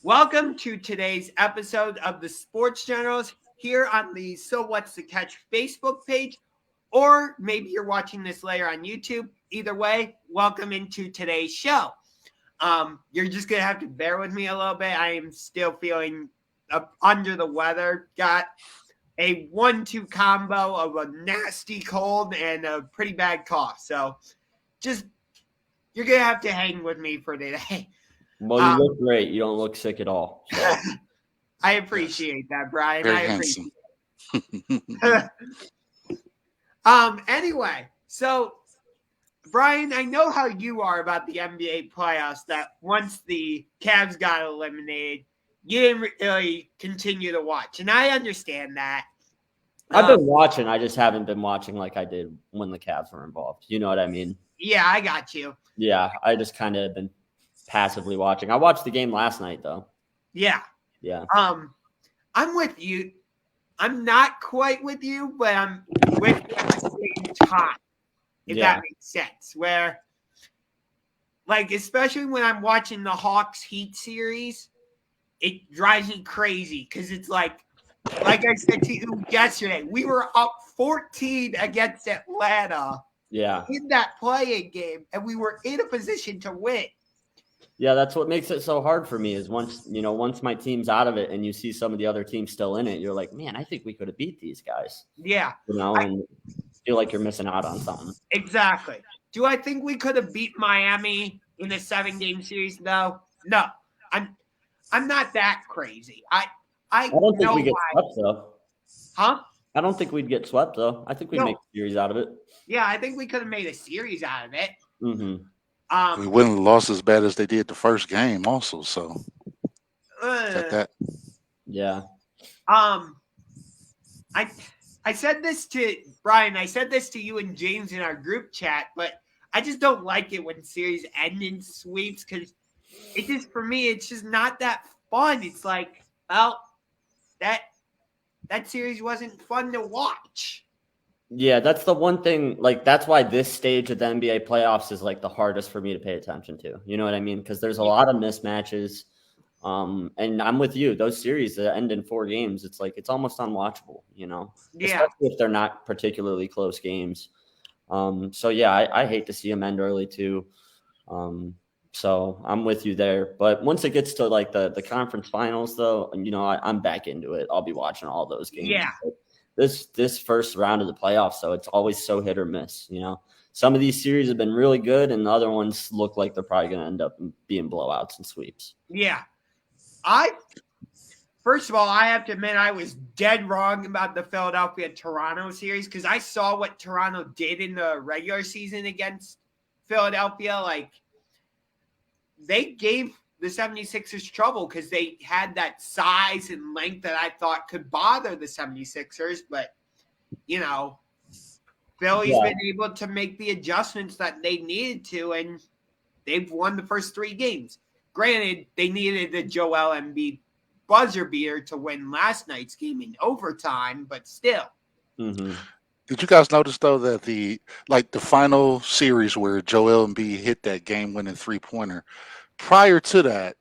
Welcome to today's episode of the Sports Generals here on the So What's the Catch Facebook page, or maybe you're watching this later on YouTube. Either way, welcome into today's show. You're just going to have to bear with me a little bit. I am still feeling under the weather. Got a 1-2 combo of a nasty cold and a pretty bad cough. So just, you're going to have to hang with me for today. Well, you look great. You don't look sick at all. So. I appreciate that, Bryan. Very I handsome. appreciate it. Anyway, so Bryan, I know how you are about the NBA playoffs, that once the Cavs got eliminated, you didn't really continue to watch. And I understand that. I've been watching. I just haven't been watching like I did when the Cavs were involved. You know what I mean? Yeah, I got you. Yeah, I just kind of been passively watching. I watched the game last night, though. Yeah. Yeah. I'm with you. I'm not quite with you, but I'm with you at the same time, if that makes sense. Where, like, especially when I'm watching the Hawks Heat series, it drives me crazy because it's like I said to you yesterday, we were up 14 against Atlanta in that play-in game, and we were in a position to win. Yeah, that's what makes it so hard for me is once my team's out of it and you see some of the other teams still in it, you're like, man, I think we could have beat these guys. Yeah. And feel like you're missing out on something. Exactly. Do I think we could have beat Miami in a 7-game series, though? No. I'm not that crazy. I don't think we get swept, though. Huh? I don't think we'd get swept, though. I think we'd make a series out of it. Yeah, I think we could have made a series out of it. Mm-hmm. We wouldn't have lost as bad as they did the first game also, so that. Yeah. I said this to Bryan, I said this to you and James in our group chat, but I just don't like it when series end in sweeps because it just, for me, it's just not that fun. It's like, well, that series wasn't fun to watch. Yeah, that's the one thing, like, that's why this stage of the NBA playoffs is, like, the hardest for me to pay attention to. You know what I mean? Because there's a lot of mismatches. And I'm with you. Those series that end in 4 games, it's like it's almost unwatchable, especially if they're not particularly close games. So, yeah, I hate to see them end early, too. So I'm with you there. But once it gets to, like, the conference finals, though, I'm back into it. I'll be watching all those games. Yeah. But this first round of the playoffs, so it's always so hit or miss. Some of these series have been really good, and the other ones look like they're probably going to end up being blowouts and sweeps. Yeah, first of all, I have to admit I was dead wrong about the Philadelphia-Toronto series because I saw what Toronto did in the regular season against Philadelphia. Like, they gave the 76ers trouble because they had that size and length that I thought could bother the 76ers. But, Philly's been able to make the adjustments that they needed to, and they've won the first 3 games. Granted, they needed the Joel Embiid buzzer beater to win last night's game in overtime, but still. Mm-hmm. Did you guys notice, though, that the final series where Joel Embiid hit that game-winning 3-pointer, prior to that,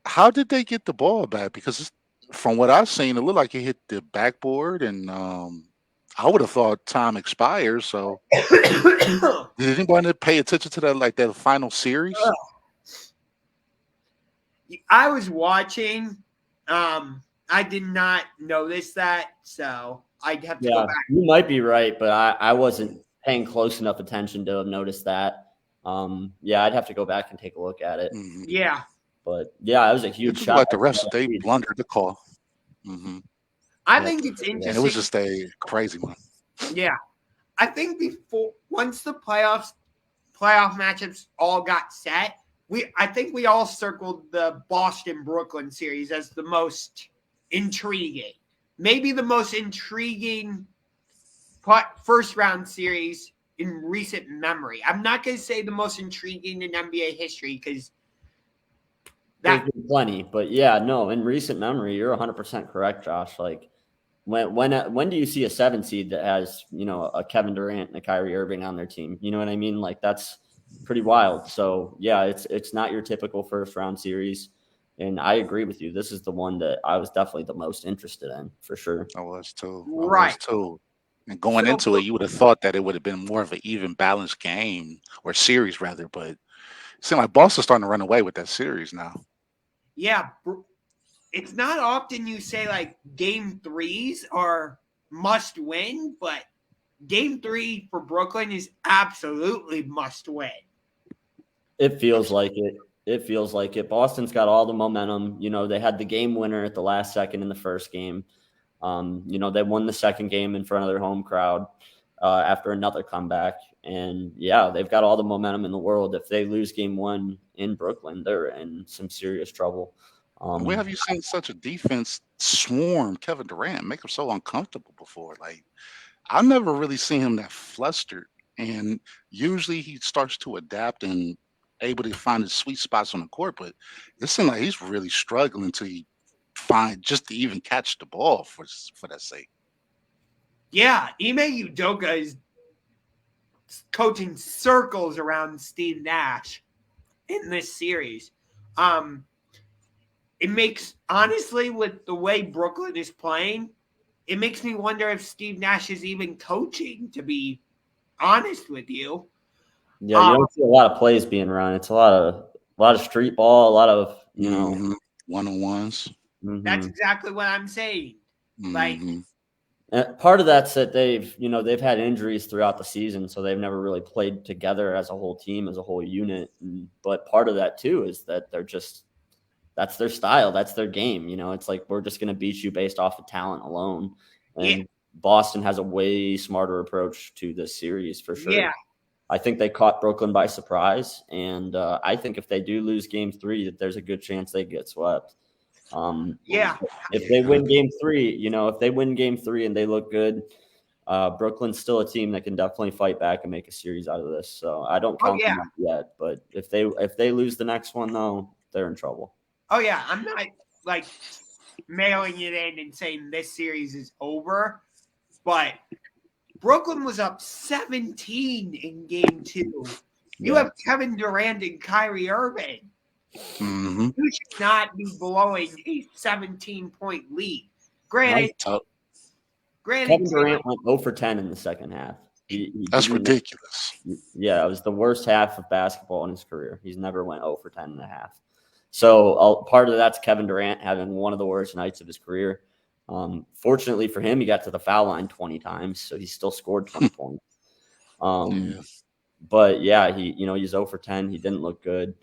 how did they get the ball back? Because from what I've seen, it looked like he hit the backboard, and I would have thought time expires. So, did anybody pay attention to that final series? I was watching. I did not notice that, so I'd have to go back. You might be right, but I wasn't paying close enough attention to have noticed that. I'd have to go back and take a look at it. Mm-hmm. Yeah. But, yeah, it was a huge shot. Like the rest, they blundered the call. Mm-hmm. I think it's interesting. And it was just a crazy one. Yeah. I think once the playoff matchups all got set, I think we all circled the Boston-Brooklyn series as the most intriguing. Maybe the most intriguing first-round series in recent memory. I'm not going to say the most intriguing in NBA history because there's been plenty. But, yeah, no, in recent memory, you're 100% correct, Josh. Like, when do you see a 7 seed that has, a Kevin Durant and a Kyrie Irving on their team? You know what I mean? Like, that's pretty wild. So, yeah, it's not your typical first round series. And I agree with you. This is the one that I was definitely the most interested in, for sure. I was too. I was Right. too. And going So, into it, you would have thought that it would have been more of an even balanced game or series rather, but it seemed like Boston's starting to run away with that series now. yeah, it's not often you say like game threes are must win, but game 3 for Brooklyn is absolutely must win. It feels like it. It feels like it. Boston's got all the momentum. You know, they had the game winner at the last second in the first game. You know, they won the second game in front of their home crowd after another comeback. And yeah, they've got all the momentum in the world. If they lose game 1 in Brooklyn, they're in some serious trouble. Where have you seen such a defense swarm Kevin Durant, make him so uncomfortable before? Like, I've never really seen him that flustered. And usually he starts to adapt and able to find his sweet spots on the court, but it seems like he's really struggling to find just to even catch the ball for that sake. Yeah, Ime Udoka is coaching circles around Steve Nash in this series. It makes, honestly, with the way Brooklyn is playing, it makes me wonder if Steve Nash is even coaching, to be honest with you. Yeah, you don't see a lot of plays being run. It's a lot of street ball, a lot of, you know, one-on-ones. That's exactly what I'm saying. Like, part of that's that they've had injuries throughout the season, so they've never really played together as a whole team, as a whole unit. But part of that too is that that's their style, that's their game. You know, it's like we're just going to beat you based off of talent alone. And yeah, Boston has a way smarter approach to this series for sure. yeah, I think they caught Brooklyn by surprise, and I think if they do lose game 3, that there's a good chance they get swept. yeah. If they win game 3, if they win game 3 and they look good, Brooklyn's still a team that can definitely fight back and make a series out of this. So I don't count them out yet. But if they lose the next one, though, they're in trouble. Oh yeah, I'm not like mailing it in and saying this series is over, but Brooklyn was up 17 in game 2. You have Kevin Durant and Kyrie Irving. You should not be blowing a 17-point lead. Granted, Kevin Durant went 0 for 10 in the second half. That's ridiculous. Yeah, it was the worst half of basketball in his career. He's never went 0 for 10 and a half. So part of that's Kevin Durant having one of the worst nights of his career. Fortunately for him, he got to the foul line 20 times, so he still scored 20 points. But yeah, he's 0 for 10. He didn't look good.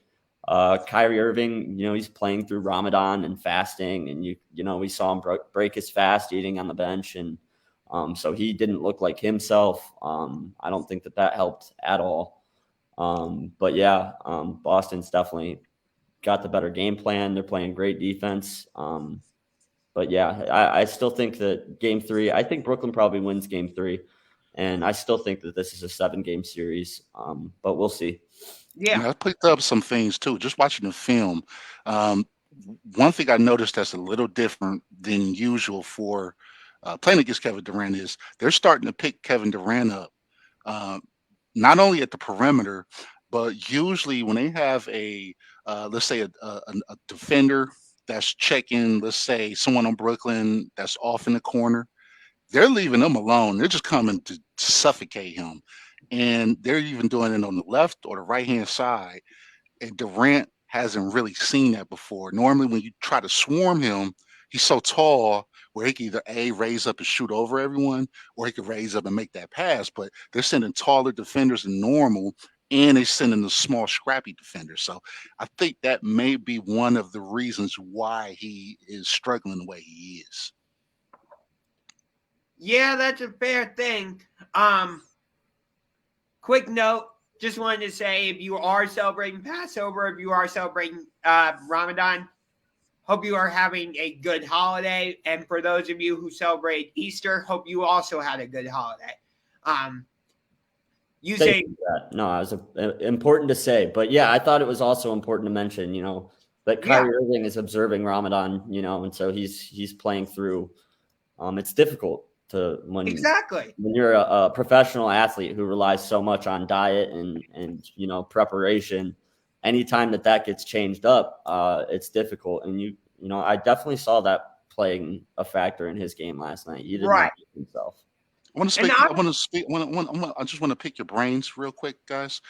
Kyrie Irving, he's playing through Ramadan and fasting, and we saw him break his fast eating on the bench, and so he didn't look like himself. I don't think that helped at all. But yeah, Boston's definitely got the better game plan. They're playing great defense. But yeah, I still think that game 3, I think Brooklyn probably wins game 3. And I still think that this is a 7-game series. But we'll see. Yeah, I picked up some things too. Just watching the film, one thing I noticed that's a little different than usual for playing against Kevin Durant is they're starting to pick Kevin Durant up, not only at the perimeter, but usually when they have let's say a defender that's checking, let's say someone on Brooklyn that's off in the corner, they're leaving them alone. They're just coming to suffocate him. And they're even doing it on the left or the right-hand side. And Durant hasn't really seen that before. Normally, when you try to swarm him, he's so tall where he can either raise up and shoot over everyone, or he could raise up and make that pass. But they're sending taller defenders than normal, and they're sending the small, scrappy defenders. So I think that may be one of the reasons why he is struggling the way he is. Yeah, that's a fair thing. Quick note, just wanted to say if you are celebrating Passover, if you are celebrating Ramadan, hope you are having a good holiday. And for those of you who celebrate Easter, hope you also had a good holiday. No, it was important to say. But yeah, I thought it was also important to mention, that Kyrie Irving is observing Ramadan, and so he's playing through. It's difficult when you're a professional athlete who relies so much on diet and preparation. anytime that gets changed up, it's difficult. And you know, I definitely saw that playing a factor in his game last night. He did Right. not beat himself. I want to speak. I want to speak. I just want to pick your brains real quick, guys.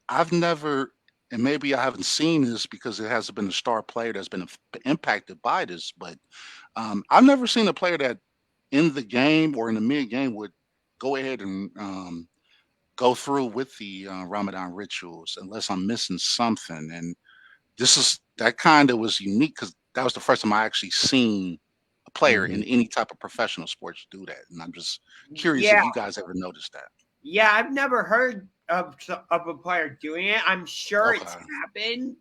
I've never, and maybe I haven't seen this because it hasn't been a star player that's been impacted by this, but I've never seen a player that in the game or in the mid game would go ahead and go through with the Ramadan rituals unless I'm missing something. And that kind of was unique because that was the first time I actually seen a player in any type of professional sports do that. And I'm just curious if you guys ever noticed that. Yeah, I've never heard of a player doing it. I'm sure it's happened.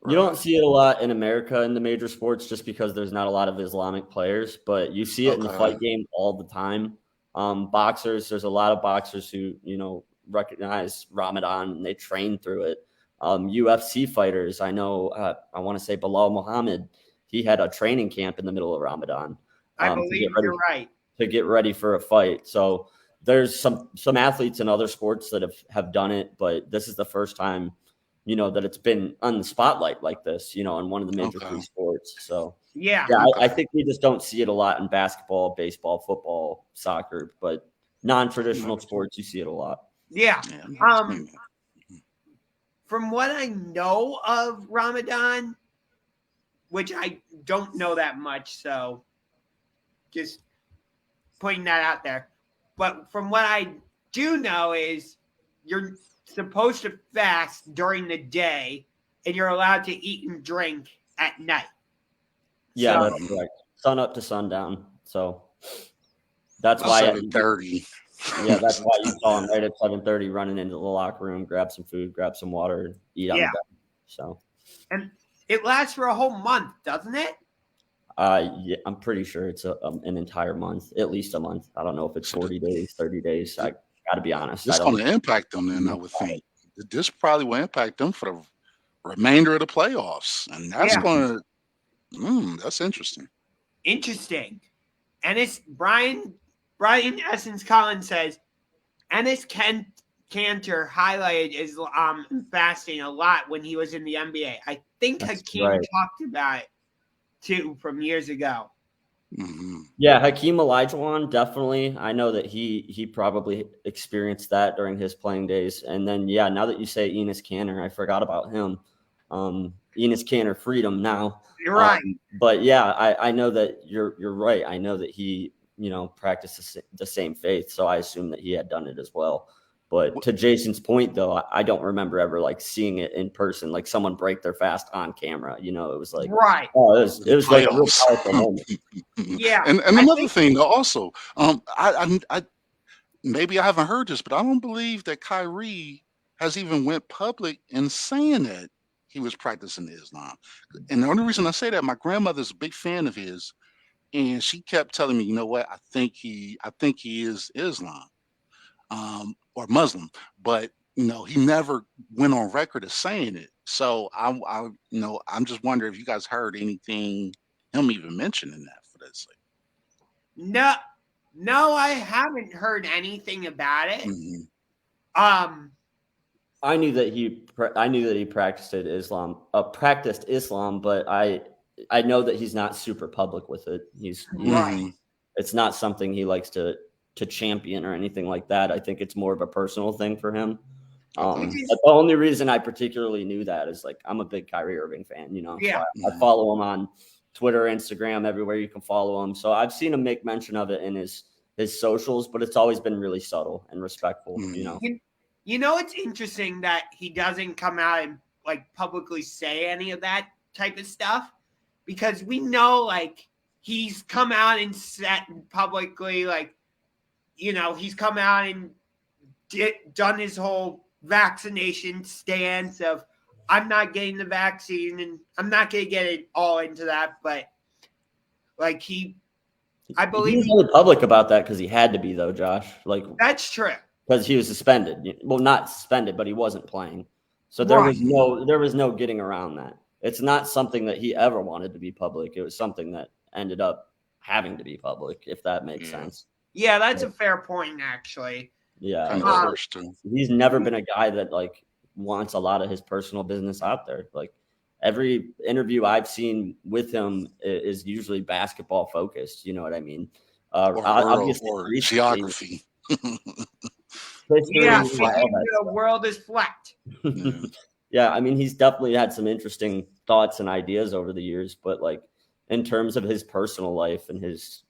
You don't see it a lot in America in the major sports just because there's not a lot of Islamic players, but you see it in the fight game all the time. Boxers, there's a lot of boxers who, you know, recognize Ramadan and they train through it. UFC fighters, I know, I want to say Bilal Muhammad, he had a training camp in the middle of Ramadan. I believe you're right. To get ready for a fight. So there's some athletes in other sports that have done it, but this is the first time, you know, that it's been on the spotlight like this, you know, in one of the major three sports. So I think we just don't see it a lot in basketball, baseball, football, soccer, but non-traditional sports, you see it a lot. Yeah. From what I know of Ramadan, which I don't know that much, so just putting that out there. But from what I do know is you're supposed to fast during the day and you're allowed to eat and drink at night. Yeah, that's correct. Sun up to sundown. So that's why 7:30. Yeah, that's why you saw him right at 7:30 running into the locker room, grab some food, grab some water, eat on the bed. So, and it lasts for a whole month, doesn't it? Yeah, I'm pretty sure it's an entire month, at least a month. I don't know if it's 40 days, 30 days. I got to be honest. It's going to impact them then, I would think. This probably will impact them for the remainder of the playoffs. And that's going to, that's interesting. Interesting. And it's Bryan Essence Collins says, Enes Kanter highlighted his fasting a lot when he was in the NBA. I think Hakeem talked about it too from years ago. Mm-hmm. Yeah, Hakeem Olajuwon, definitely. I know that he probably experienced that during his playing days. And then, now that you say Enes Kanter, I forgot about him. Enes Kanter freedom now. You're right. But I know that you're right. I know that he, practiced the same faith. So I assume that he had done it as well. But to Jason's point, though, I don't remember ever seeing it in person, like someone break their fast on camera. It was like, oh, it was like a real powerful moment. Yeah. And another thing, though, also, I maybe I haven't heard this, but I don't believe that Kyrie has even went public in saying that he was practicing Islam. And the only reason I say that, my grandmother's a big fan of his, and she kept telling me, you know what, I think he is Islam. Or Muslim, but he never went on record as saying it. So I'm just wondering if you guys heard anything him even mentioning that for this. No, I haven't heard anything about it. Mm-hmm. I knew that he practiced Islam, but I know that he's not super public with it. He's right. It's not something he likes to champion or anything like that. I think it's more of a personal thing for him. But the only reason I particularly knew that is I'm a big Kyrie Irving fan, Yeah. So I follow him on Twitter, Instagram, everywhere you can follow him. So I've seen him make mention of it in his socials, but it's always been really subtle and respectful, It's interesting that he doesn't come out and publicly say any of that type of stuff, because we know he's come out and said publicly he's come out and done his whole vaccination stance of I'm not getting the vaccine and I'm not going to get it all into that. But I believe he was really public about that because he had to be, though, Josh. That's true. Because he was suspended. Well, not suspended, but he wasn't playing. So there was no getting around that. It's not something that he ever wanted to be public. It was something that ended up having to be public, if that makes sense. Yeah, that's a fair point, actually. Yeah. He's never been a guy that wants a lot of his personal business out there. Like every interview I've seen with him is usually basketball focused. You know what I mean? or world Obviously, or recently, geography. Yeah, history, all maybe the world is flat. Yeah. yeah, I mean, he's definitely had some interesting thoughts and ideas over the years, but like in terms of his personal life and his,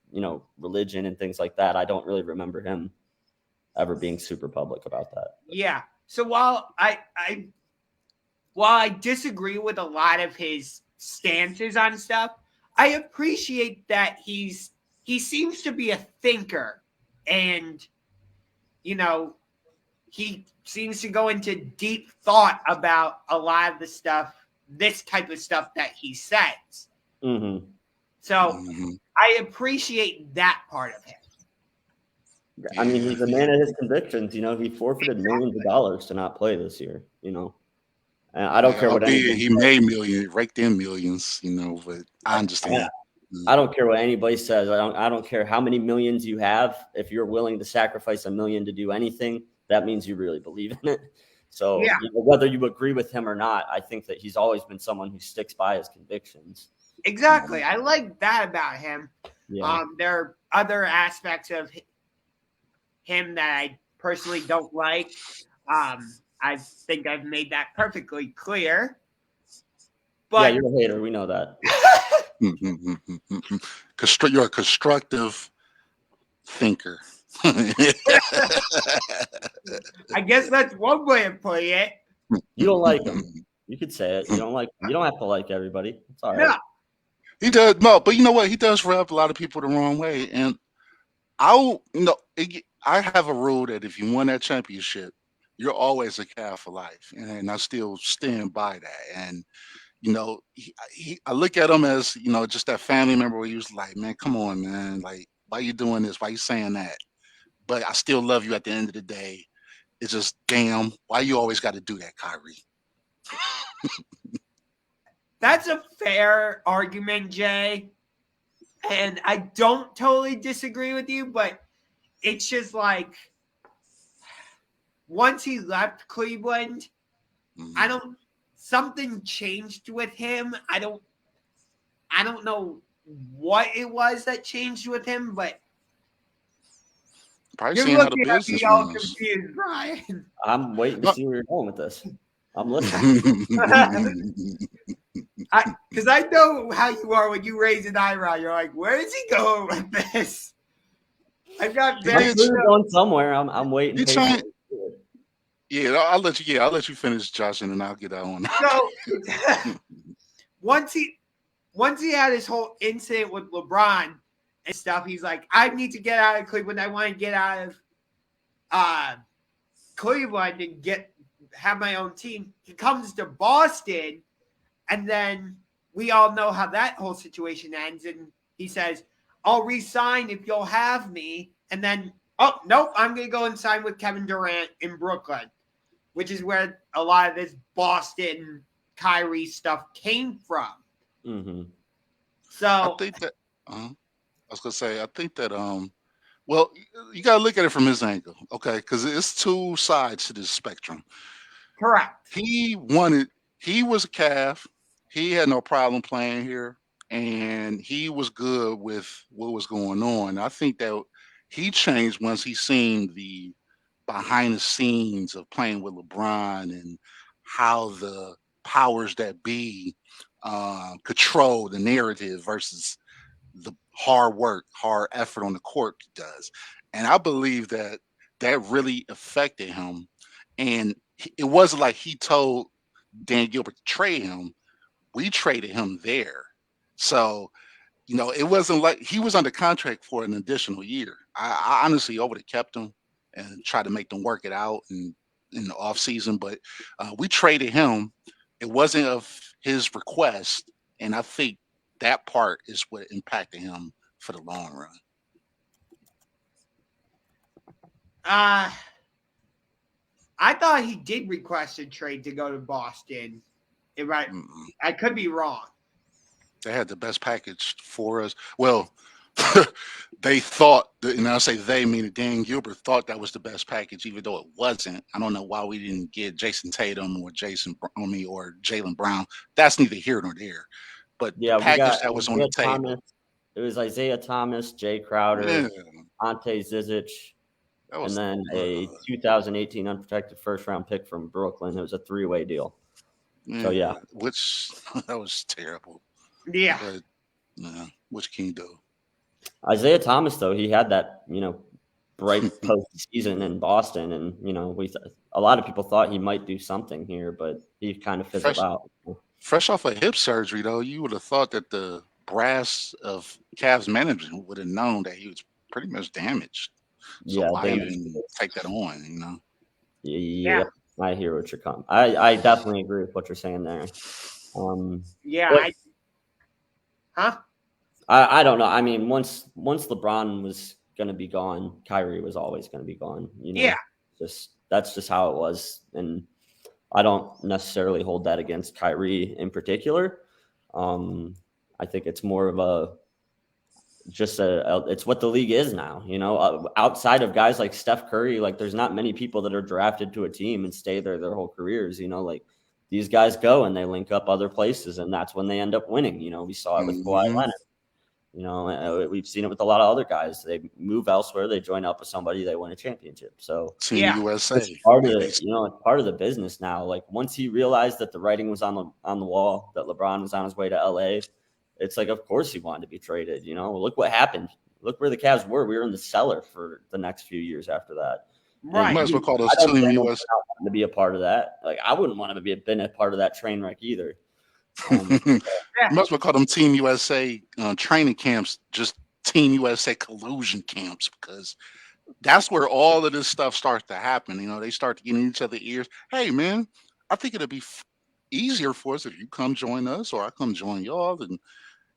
religion and things like that, I don't really remember him ever being super public about that. Yeah. So while I disagree with a lot of his stances on stuff, I appreciate that he seems to be a thinker, and he seems to go into deep thought about a lot of the stuff, this type of stuff that he says. Mm-hmm. So I appreciate that part of him. I mean, he's a man of his convictions. He forfeited millions of dollars to not play this year. And I don't care what anybody he made millions, raked in millions, but I understand. I don't care what anybody says. I don't care how many millions you have. If you're willing to sacrifice $1 million to do anything, that means you really believe in it. So Yeah. whether you agree with him or not, I think that he's always been someone who sticks by his convictions. Exactly. I like that about him. Yeah. There are other aspects of him that I personally don't like. I think I've made that perfectly clear. But yeah, you're a hater. We know that. You're a constructive thinker. I guess that's one way of putting it. You don't like him. You could say it. You don't have to like everybody. It's all right. No. He does but you know what? He does rub a lot of people the wrong way. And I have a rule that if you won that championship, you're always a Cal for life, and I still stand by that. And I look at him as just that family member where he was like, man, come on, man, like, why you doing this? Why you saying that? But I still love you at the end of the day. It's just, damn, why you always got to do that, Kyrie? That's a fair argument, Jay. And I don't totally disagree with you, but it's just like once he left Cleveland, something changed with him. I don't know what it was that changed with him, but Probably you're seeing how the looking at business me all runs. confused, Bryan. I'm waiting to see where you're going with this. I'm listening. Because I know how you are when you raise an eyebrow. You're like, where is he going with this? I've got very going somewhere. I'm waiting. Yeah, I'll let you finish, Josh, and then I'll get out on. So once he had his whole incident with LeBron and stuff, he's like, I need to get out of Cleveland. I want to get out of Cleveland and have my own team. He comes to Boston, and then we all know how that whole situation ends. And he says, I'll resign if you'll have me. And then, oh, nope, I'm going to go and sign with Kevin Durant in Brooklyn, which is where a lot of this Boston Kyrie stuff came from. Mm-hmm. So I think that I was gonna say, I think that well, you gotta look at it from his angle, okay? Because it's two sides to this spectrum. correct. He was a calf. He had no problem playing here, and he was good with what was going on. I think that he changed once he seen the behind the scenes of playing with LeBron and how the powers that be control the narrative versus the hard work, hard effort on the court does. And I believe that really affected him. And it wasn't like he told Dan Gilbert to trade him. We traded him there. So, it wasn't like he was under contract for an additional year. I honestly, I would have kept him and tried to make them work it out in the off season. But we traded him. It wasn't of his request. And I think that part is what impacted him for the long run. I thought he did request a trade to go to Boston. Right? I could be wrong. They had the best package for us. Well, they thought, and I'll say they, meaning Dan Gilbert, thought that was the best package, even though it wasn't. I don't know why we didn't get Jason Tatum or or Jaylen Brown. That's neither here nor there. But the Yeah, we package got that was on the Isaiah table, Thomas. It was Isaiah Thomas, Jay Crowder, yeah, Ante Zizic, that and was then a 2018 unprotected first-round pick from Brooklyn. It was a three-way deal. So, yeah. which that was terrible. Yeah. But what can you do? Isaiah Thomas, though, he had that, bright postseason in Boston, and a lot of people thought he might do something here, but he kind of fizzled out. Fresh off of hip surgery, though, you would have thought that the brass of Cavs management would have known that he was pretty much damaged. So Yeah, why even take that on? Yeah, I hear what you're coming. I definitely agree with what you're saying there. Yeah. I don't know. I mean, once LeBron was going to be gone, Kyrie was always going to be gone. Yeah. That's just how it was, and I don't necessarily hold that against Kyrie in particular. I think it's more of it's what the league is now. Outside of guys like Steph Curry, like there's not many people that are drafted to a team and stay there their whole careers. Like these guys go and they link up other places, and that's when they end up winning. We saw it with Kawhi Leonard. We've seen it with a lot of other guys. They move elsewhere, they join up with somebody, they win a championship. So Team USA, it's part of it's part of the business now. Like once he realized that the writing was on the wall, that LeBron was on his way to LA, it's like of course he wanted to be traded. Look what happened. Look where the Cavs were. We were in the cellar for the next few years after that. Right. You might as well call those Team USA to be a part of that. Like I wouldn't want to been a part of that train wreck either. You might as well call them Team USA training camps, just Team USA collusion camps, because that's where all of this stuff starts to happen. They start to get in each other's ears. Hey, man, I think it'll be easier for us if you come join us or I come join y'all.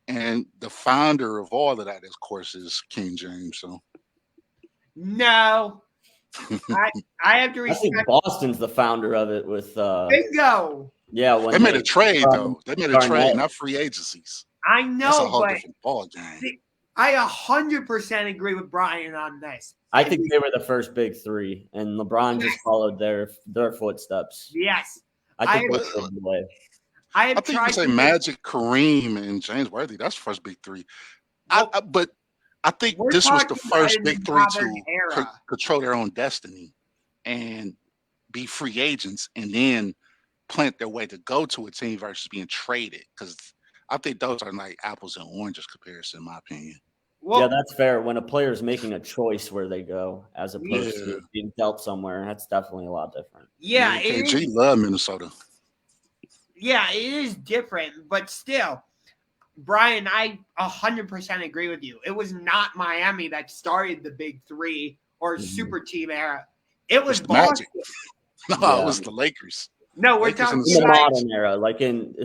And the founder of all of that, of course, is King James. So no, I have to respect. I think Boston's the founder of it with bingo. Yeah, when they made a trade though. They made a trade, not free agencies. I know, that's a whole but different ball game. I 100% agree with Bryan on this. I think they were the first big three, and LeBron just followed their footsteps. Yes, I think that's the way. I think you can say Magic, Kareem, and James Worthy. That's the first big three. But I think this was the first big three to control their own destiny and be free agents, and then plant their way to go to a team versus being traded. Because I think those are like apples and oranges comparison, in my opinion. Well, yeah, that's fair. When a player is making a choice where they go, as opposed to being dealt somewhere, that's definitely a lot different. Yeah, KG love Minnesota. Yeah, it is different, but still, Bryan, I 100% agree with you. It was not Miami that started the big three or super team era. It was Boston. No, it was the Lakers. No, we're talking in the modern era, like in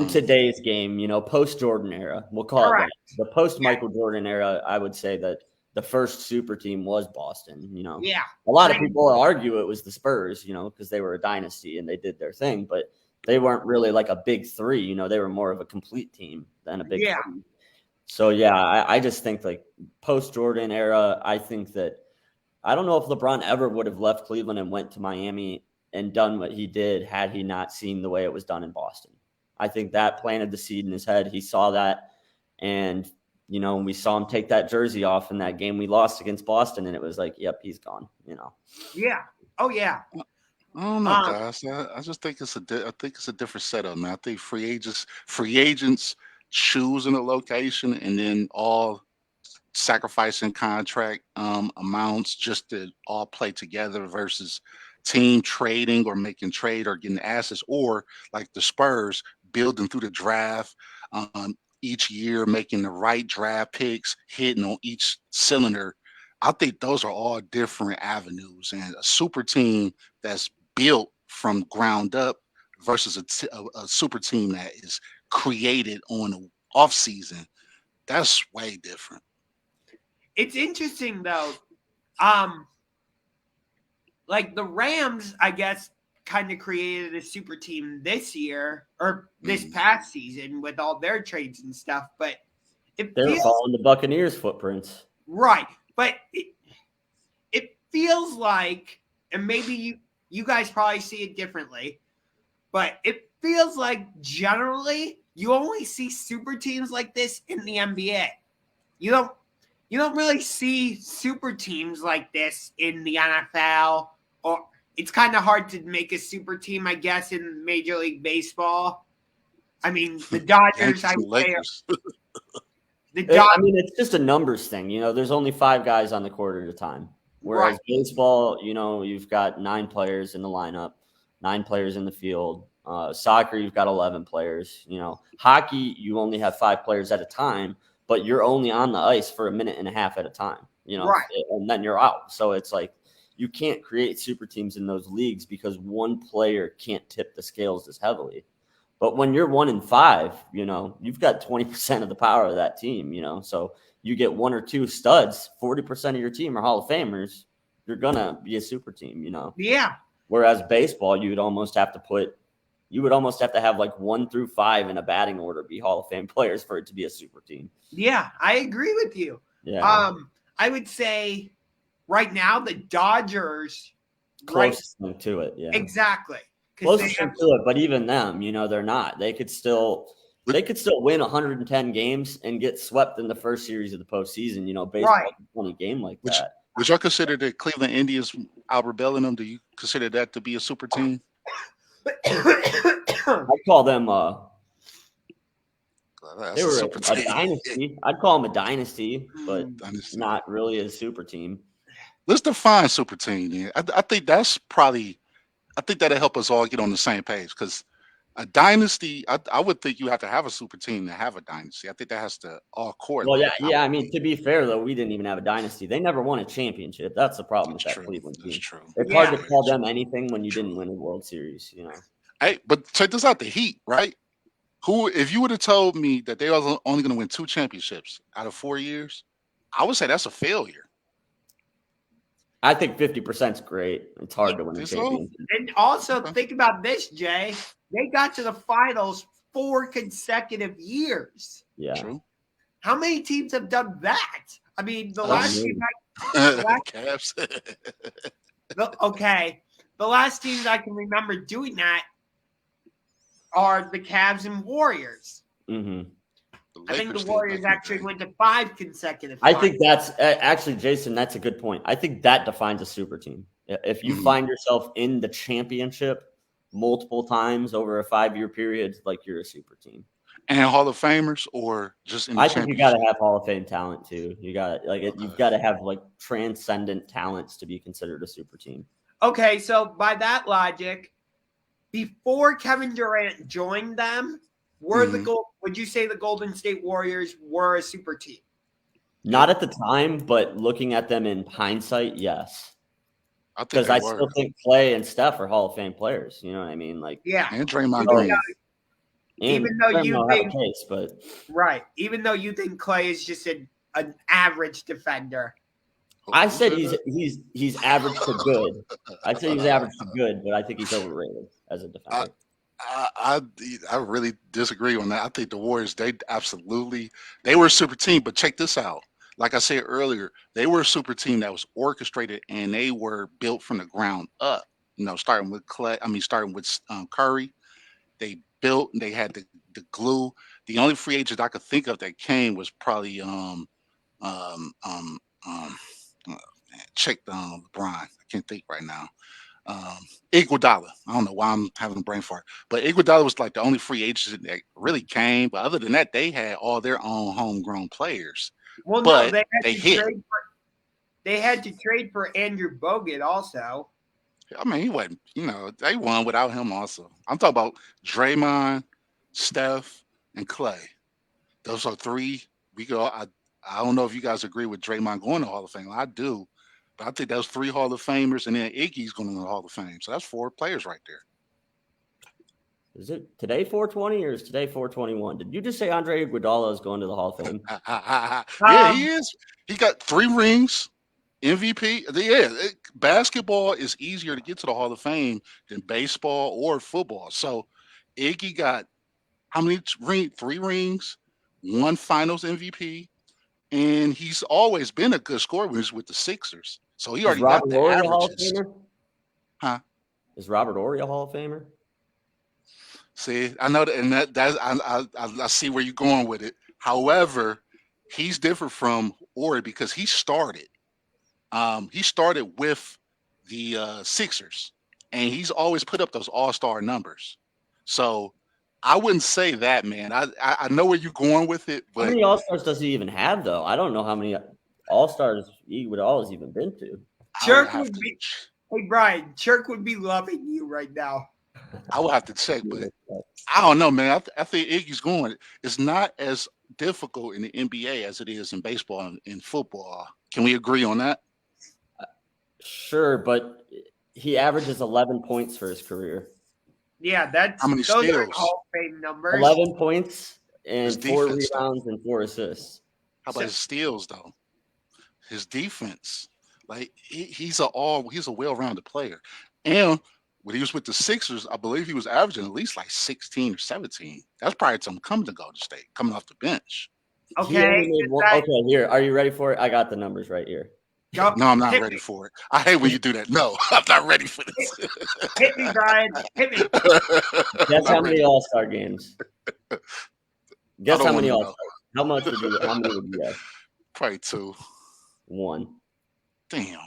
today's game, post Jordan era. We'll call it that. The post Michael Jordan era. I would say that the first super team was Boston. Yeah. A lot of people argue it was the Spurs, because they were a dynasty and they did their thing, but they weren't really like a big three. They were more of a complete team than a big three. So I just think like post Jordan era. I think that I don't know if LeBron ever would have left Cleveland and went to Miami and done what he did had he not seen the way it was done in Boston. I think that planted the seed in his head. He saw that, and we saw him take that jersey off in that game we lost against Boston, and it was like, yep, he's gone. Yeah. Oh yeah. I don't know, guys. I just think it's a different setup, man. I think free agents choosing a location and then all sacrificing contract amounts just to all play together versus team trading or making trade or getting assets, or like the Spurs building through the draft each year, making the right draft picks, hitting on each cylinder. I think those are all different avenues, and a super team that's built from ground up versus a super team that is created on the off season, that's way different. It's interesting though. Like the Rams, I guess, kind of created a super team this year or this past season with all their trades and stuff. But it They're feels following the Buccaneers' footprints. right, but it feels like, and maybe you guys probably see it differently, but it feels like generally you only see super teams like this in the NBA. You don't really see super teams like this in the NFL, or it's kind of hard to make a super team, I guess, in Major League Baseball. I mean, the Dodgers, Yankees I and would say, Lakers. the I Dodgers, mean, it's just a numbers thing. There's only 5 guys on the court at a time. right? Whereas baseball, you've got 9 players in the lineup, 9 players in the field. Soccer, you've got 11 players. Hockey, you only have 5 players at a time, but you're only on the ice for a minute and a half at a time. Right. And then you're out. So it's like you can't create super teams in those leagues because one player can't tip the scales as heavily. But when you're 1 in 5, you've got 20% of the power of that team, So you get 1 or 2 studs, 40% of your team are Hall of Famers. You're going to be a super team, Yeah. Whereas baseball, you would almost have to have like 1 through 5 in a batting order be Hall of Fame players for it to be a super team. Yeah, I agree with you. Yeah. I would say right now the Dodgers Closest thing to it, yeah. Exactly. Closest to it, but even them, they're not. They could still win 110 games and get swept in the first series of the postseason. Baseball can only game like that. Would y'all consider the Cleveland Indians, Albert Bell and them? Do you consider that to be a super team? I'd call them they were a dynasty. I'd call them a dynasty, but not really a super team. Let's define super team. Then. I think that'll help us all get on the same page because a dynasty, I would think you have to have a super team to have a dynasty. I think that has to all correlate. Well, yeah. I mean, to be fair though, we didn't even have a dynasty. They never won a championship. That's the problem with that Cleveland team. That's true. It's hard to call them anything when you didn't win a World Series. Hey, but check this out: the Heat, right? If you would have told me that they were only going to win 2 championships out of 4 years, I would say that's a failure. I think 50% is great. It's hard to win a championship. And also think about this, Jay. They got to the finals 4 consecutive years. Yeah. True. How many teams have done that? I mean, the last team Cavs. The last teams I can remember doing that are the Cavs and Warriors. Mm-hmm. I think the Warriors actually went to 5 consecutive finals. I think that's actually, Jason, that's a good point. I think that defines a super team. If you find yourself in the championship multiple times over a 5-year period, like you're a super team. And Hall of Famers, or just in the I think you got to have Hall of Fame talent too. You got you've got to have like transcendent talents to be considered a super team. Okay, so by that logic, before Kevin Durant joined them, would you say the Golden State Warriors were a super team? Not at the time, but looking at them in hindsight, yes. Because I still think Clay and Steph are Hall of Fame players. You know what I mean? Like, yeah, and Draymond Green. Even though you think right, even though you think Clay is just an average defender. I said he's average to good. I say he's average to good, but I think he's overrated as a defender. I really disagree on that. I think the Warriors, they were a super team, but check this out. Like I said earlier, they were a super team that was orchestrated and they were built from the ground up. Starting with Curry, they built and they had the glue. The only free agent I could think of that came was probably Bryan. I can't think right now. Iguodala. I don't know why I'm having a brain fart, but Iguodala was like the only free agent that really came. But other than that, they had all their own homegrown players. Well, but no, they had to trade for Andrew Bogut also. I mean, he wasn't. They won without him. Also, I'm talking about Draymond, Steph, and Clay. Those are 3. We go. I don't know if you guys agree with Draymond going to Hall of Fame. I do. But I think that's 3 Hall of Famers, and then Iggy's going to the Hall of Fame. So that's 4 players right there. Is it today 420 or is today 421? Did you just say Andre Iguodala is going to the Hall of Fame? Yeah, he is. He got 3 rings, MVP. Yeah, basketball is easier to get to the Hall of Fame than baseball or football. So Iggy got how many rings? 3 rings, 1 Finals MVP, and he's always been a good scorer when he's with the Sixers. So he Is already got Robert the Horry a Hall of averages. Famer? Huh? Is Robert Horry a Hall of Famer? See, I know that, and I see where you're going with it. However, he's different from Ori because he started. He started with the Sixers, and he's always put up those all-star numbers. So I wouldn't say that, man. I know where you're going with it, How but many All-Stars does he even have, though? I don't know how many All-Stars he would always even been to. Chirk would be. Hey, Bryan, Chirk would be loving you right now. I would have to check, but I don't know, man. I think Iggy's going. It's not as difficult in the NBA as it is in baseball and in football. Can we agree on that? Sure, but he averages 11 points for his career. Yeah, that's How many those are steals? Hall of Fame numbers. 11 points and His 4 defense, though. rebounds and 4 assists. How about his steals, though? His defense, like he's a well-rounded player. And when he was with the Sixers, I believe he was averaging at least like 16 or 17. That's prior to him coming to Golden State, coming off the bench. Okay. Okay, here. Are you ready for it? I got the numbers right here. No, I'm not ready for it. I hate when you do that. No, I'm not ready for this. Hit me, Bryan. Hit me. Guess how many All-Star games? Guess how many All-Stars? How many would you have? Probably 2. 1. Damn.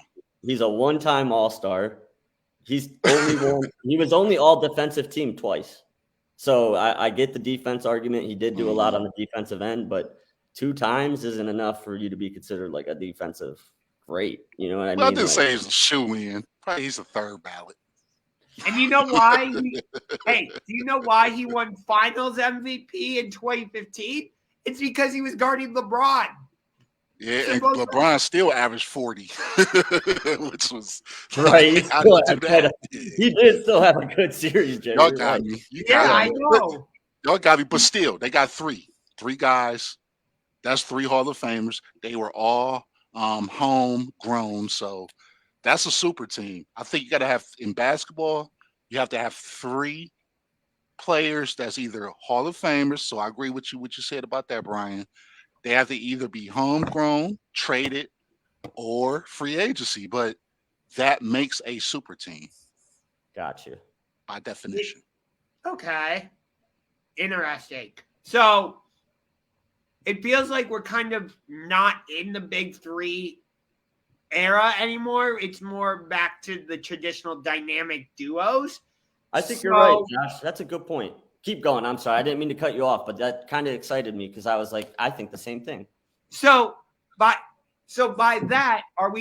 He's a one-time All-Star. He was only all defensive team twice. So I get the defense argument. He did do a lot on the defensive end, but 2 times isn't enough for you to be considered like a defensive great. You know what I mean? I didn't say he's a shoe-in. Probably he's a 3rd ballot. And you know why? Do you know why he won Finals MVP in 2015? It's because he was guarding LeBron. Yeah, and LeBron still averaged 40, which was right. He did still have a good series, Jay. Y'all got me. I know. Y'all got me, but still, they got 3 guys. That's 3 Hall of Famers. They were all homegrown, so that's a super team. I think you got to have in basketball. You have to have 3 players that's either Hall of Famers. So I agree with you what you said about that, Bryan. They have to either be homegrown, traded, or free agency, but that makes a super team. Gotcha. By definition. Okay. Interesting. So it feels like we're kind of not in the big 3 era anymore. It's more back to the traditional dynamic duos. I think you're right, Josh. That's a good point. Keep going. I'm sorry. I didn't mean to cut you off, but that kind of excited me because I was like, I think the same thing. So by that, are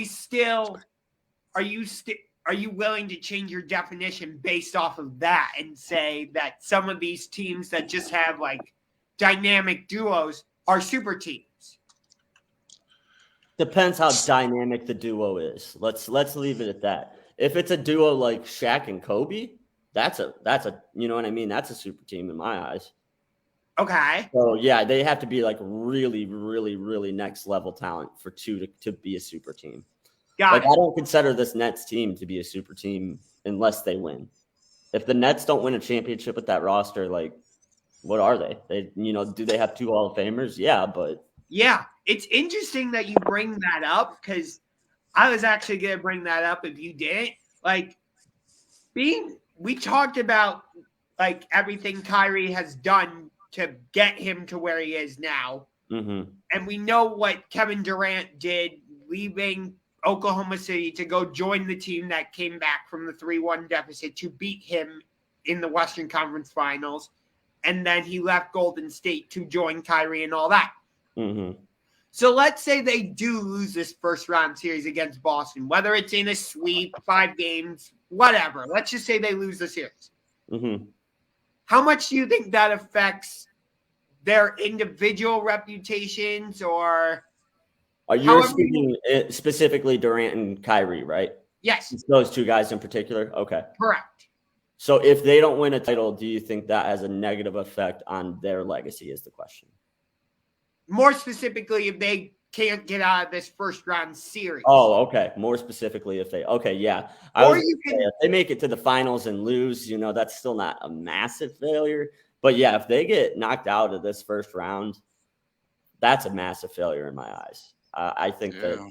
you willing to change your definition based off of that and say that some of these teams that just have like dynamic duos are super teams? Depends how dynamic the duo is. Let's leave it at that. If it's a duo like Shaq and Kobe, that's a you know what I mean? That's a super team in my eyes. Okay. So yeah, they have to be like really, really, really next level talent for 2 to be a super team. I don't consider this Nets team to be a super team unless they win. If the Nets don't win a championship with that roster, like what are they? Do they have 2 Hall of Famers? Yeah, but yeah, it's interesting that you bring that up because I was actually going to bring that up if you didn't. Like we talked about like everything Kyrie has done to get him to where he is now. Mm-hmm. And we know what Kevin Durant did leaving Oklahoma City to go join the team that came back from the 3-1 deficit to beat him in the Western Conference Finals. And then he left Golden State to join Kyrie and all that. Mm-hmm. So let's say they do lose this first round series against Boston, whether it's in a sweep, 5 games, whatever. Let's just say they lose the series. Mm-hmm. How much do you think that affects their individual reputations or? Are you speaking specifically Durant and Kyrie, right? Yes. It's those 2 guys in particular? Okay. Correct. So if they don't win a title, do you think that has a negative effect on their legacy is the question? More specifically, if they can't get out of this first round series. Oh, okay. More specifically, if yeah. If they make it to the finals and lose, that's still not a massive failure. But yeah, if they get knocked out of this first round, that's a massive failure in my eyes. I think that, Yeah.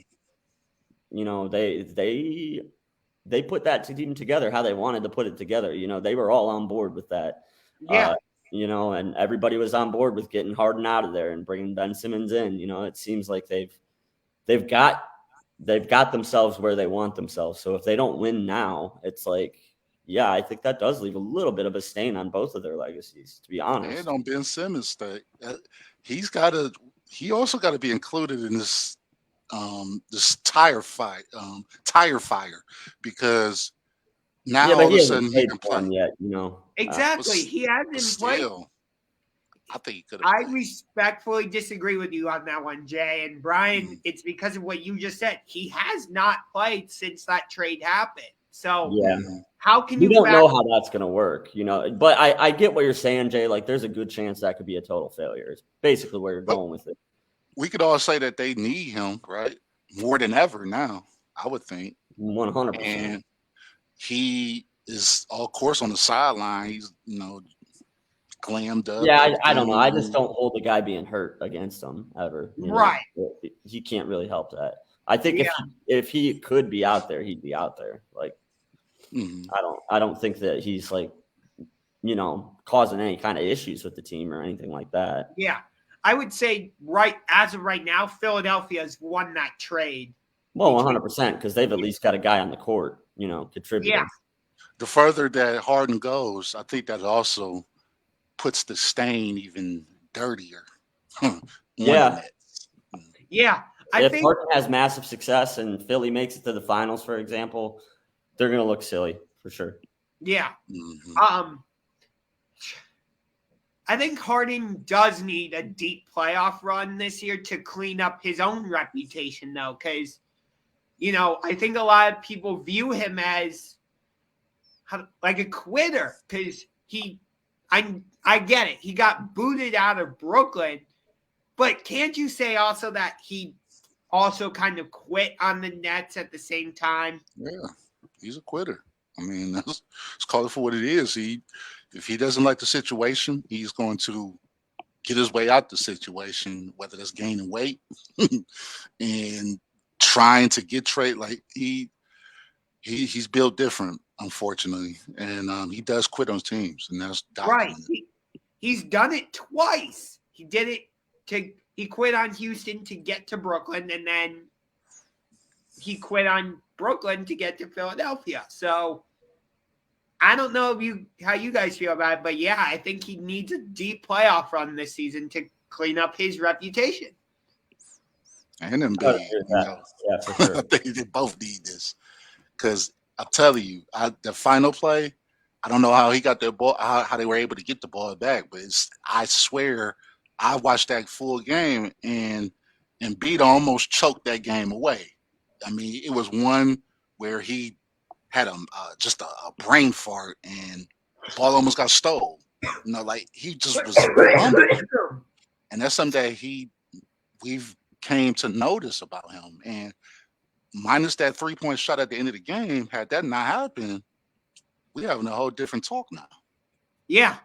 you know, they put that team together how they wanted to put it together. You know, they were all on board with that. Yeah. You know, and everybody was on board with getting Harden out of there and bringing Ben Simmons in. You know, it seems like they've got themselves where they want themselves. So if they don't win now, it's like, yeah, I think that does leave a little bit of a stain on both of their legacies, to be And honest. on Ben Simmons, he's got to. He also got to be included in this tire fire, because Yeah, now but all of he a hasn't sudden he played can for play. them yet, you know. But, Exactly. He but hasn't played. still, I think he could have I played. respectfully disagree with you on that one, Jay. And Brian, Mm. it's because of what you just said. He has not played since that trade happened. So Yeah. how can We you don't back know how that's going to work, you know. But I get what you're saying, Jay. Like, there's a good chance that could be a total failure. It's basically where you're But going with it. we could all say that they need him, right? More than ever now, I would think. 100%. And he is, of course, on the sideline. He's, glammed up, Yeah, I don't know. I just everything. don't hold the guy being hurt against him ever. You know, right? he can't really help that. I think Yeah. if he could be out there, he'd be out there. Like, Mhm. I don't think that he's like, you know, causing any kind of issues with the team or anything like that. Yeah. I would say as of right now, Philadelphia's won that trade. Well, between- 100% because they've at least got a guy on the court, you know, contributing. Yeah. The further that Harden goes, I think that also puts the stain even dirtier on the Yeah. Nets. Yeah. If Harden has massive success and Philly makes it to the finals, for example, they're going to look silly for sure. Yeah. Mhm. I think Harden does need a deep playoff run this year to clean up his own reputation, though, because, you know, I think a lot of people view him as like a quitter because I get it. He got booted out of Brooklyn, but can't you say also that he also kind of quit on the Nets at the same time? Yeah, he's a quitter. I mean, let's call it for what it is. If he doesn't like the situation, he's going to get his way out the situation, whether that's gaining weight and trying to get trade. Like he's built different, unfortunately, and he does quit on teams, and that's Right. documented. He's done it twice. He did it he quit on Houston to get to Brooklyn, and then he quit on Brooklyn to get to Philadelphia. So I don't know how you guys feel about it, but yeah, I think he needs a deep playoff run this season to clean up his reputation. And Embiid, Yeah, for sure. I think they both need this, because I'm telling you, the final play, I don't know how he got their ball, how they were able to get the ball back, but I swear, I watched that full game, and Embiid almost choked that game away. I mean, it was one where he had just a brain fart, and the ball almost got stole. Like he just was fumbling, and that's something that we've came to notice about him. And minus that 3-point shot at the end of the game, had that not happened, we having a whole different talk now. Yeah.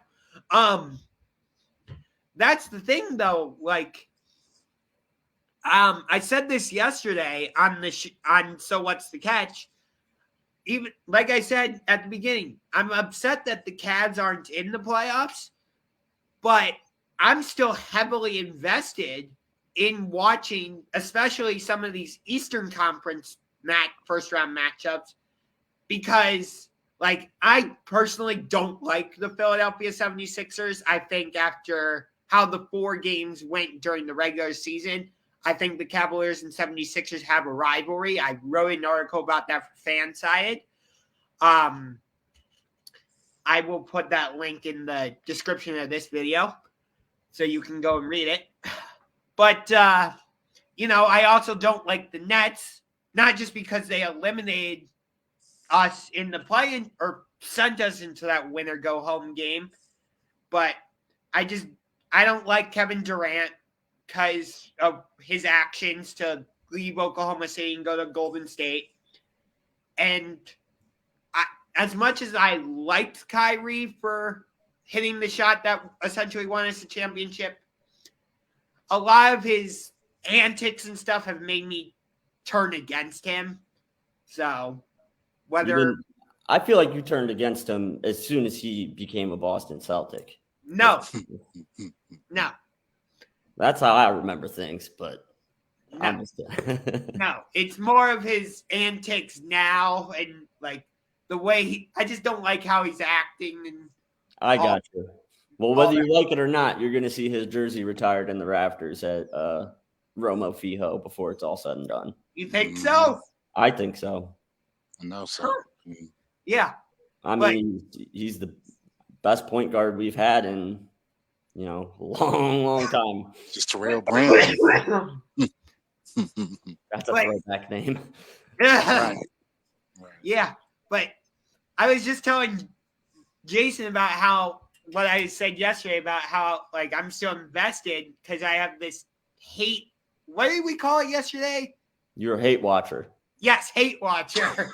That's the thing though. Like, I said this yesterday on So What's the Catch? Even like I said at the beginning, I'm upset that the Cavs aren't in the playoffs, but I'm still heavily invested in watching, especially some of these Eastern Conference first round matchups, because like I personally don't like the Philadelphia 76ers. I think after how the 4 games went during the regular season, I think the Cavaliers and 76ers have a rivalry. I wrote an article about that for Fanside. I will put that link in the description of this video so you can go and read it. But, I also don't like the Nets, not just because they eliminated us in the play-in or sent us into that winner-go-home game, but I don't like Kevin Durant because of his actions to leave Oklahoma City and go to Golden State. And as much as I liked Kyrie for hitting the shot that essentially won us the championship, a lot of his antics and stuff have made me turn against him. So whether I feel like you turned against him as soon as he became a Boston Celtic. no, That's how I remember things, but no, no. It's more of his antics now and like the way I just don't like how he's acting and I got you. Well, whether you like it or not, you're going to see his jersey retired in the rafters at Romo Fijo before it's all said and done. You think so? I think so. I know so. Yeah. I mean, he's the best point guard we've had in, a long time. Just Terrell Bryan. That's a throwback name. Right. Yeah, but I was just telling Jason about what I said yesterday about how like I'm still invested because I have this hate. What did we call it yesterday? You're a hate watcher. Yes, hate watcher.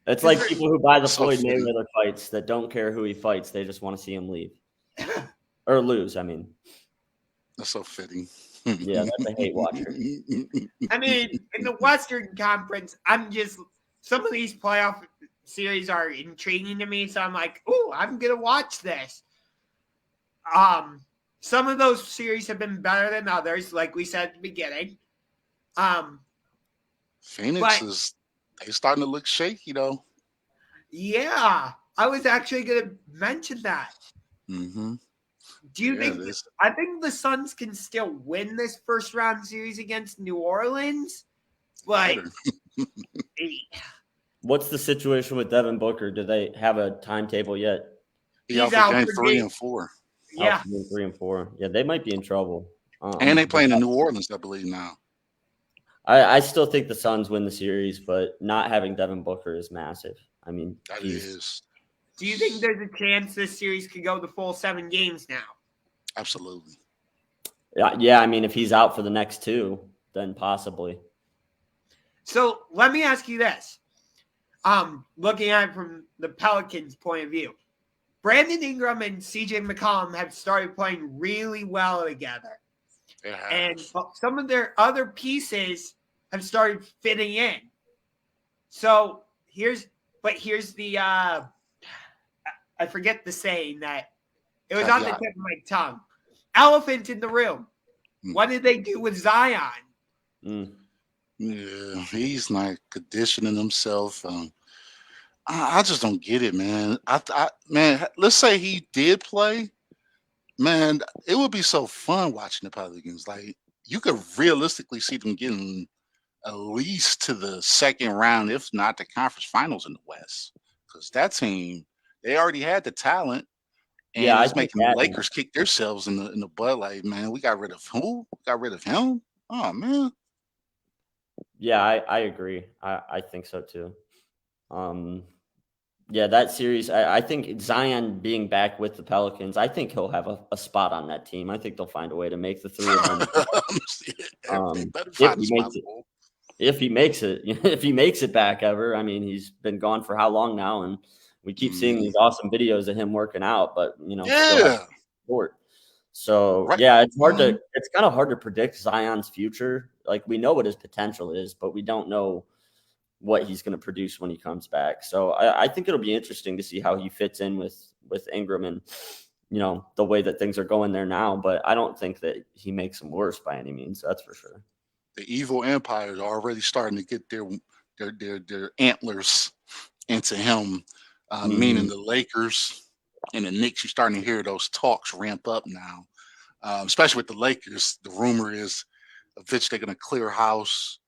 It's like people who buy the Floyd Mayweather fights that don't care who he fights. They just want to see him leave. Or lose, I mean. That's so fitting. Yeah, that's a hate watcher. I mean, in the Western Conference, some of these playoff series are intriguing to me, so I'm like, "Ooh, I'm gonna watch this." Some of those series have been better than others, like we said at the beginning. Phoenix they're starting to look shaky, though. Yeah, I was actually gonna mention that. Mm-hmm. Do you think? I think the Suns can still win this first round series against New Orleans, but what's the situation with Devin Booker? Do they have a timetable yet? He's out for game 3 and 4. Yeah, game 3 and 4. Yeah, they might be in trouble. And they playing in New Orleans, I believe now. I still think the Suns win the series, but not having Devin Booker is massive. I mean, that is. Do you think there's a chance this series could go the full 7 games now? Absolutely. Yeah, I mean, if he's out for the next 2, then possibly. So let me ask you this. Looking at it from the Pelicans' point of view, Brandon Ingram and CJ McCollum have started playing really well together. And some of their other pieces have started fitting in. So here's the I forget the saying that it was on the tip of my tongue. Elephant in the room. What did they do with Zion? Yeah, he's not conditioning himself. I just don't get it, man. Man, let's say he did play. Man, it would be so fun watching the Pelicans. Like, you could realistically see them getting at least to the second round, if not the conference finals in the West. Because that team, they already had the talent. And it's making the Lakers kick themselves in the butt. Like, man, we got rid of who? We got rid of him? Oh, man. Yeah, I agree. I think so, too. Yeah, that series, I think Zion being back with the Pelicans, I think he'll have a spot on that team. I think they'll find a way to make the 3 of them. If he makes it, if he makes it back ever. I mean, he's been gone for how long now? And we keep seeing these awesome videos of him working out, but, still short. So, yeah, it's kind of hard to predict Zion's future. Like, we know what his potential is, but we don't know what he's going to produce when he comes back. So I think it'll be interesting to see how he fits in with Ingram and, the way that things are going there now. But I don't think that he makes them worse by any means. That's for sure. The evil empires are already starting to get their antlers into him, meaning the Lakers and the Knicks. You're starting to hear those talks ramp up now, especially with the Lakers. The rumor is eventually they're going to clear house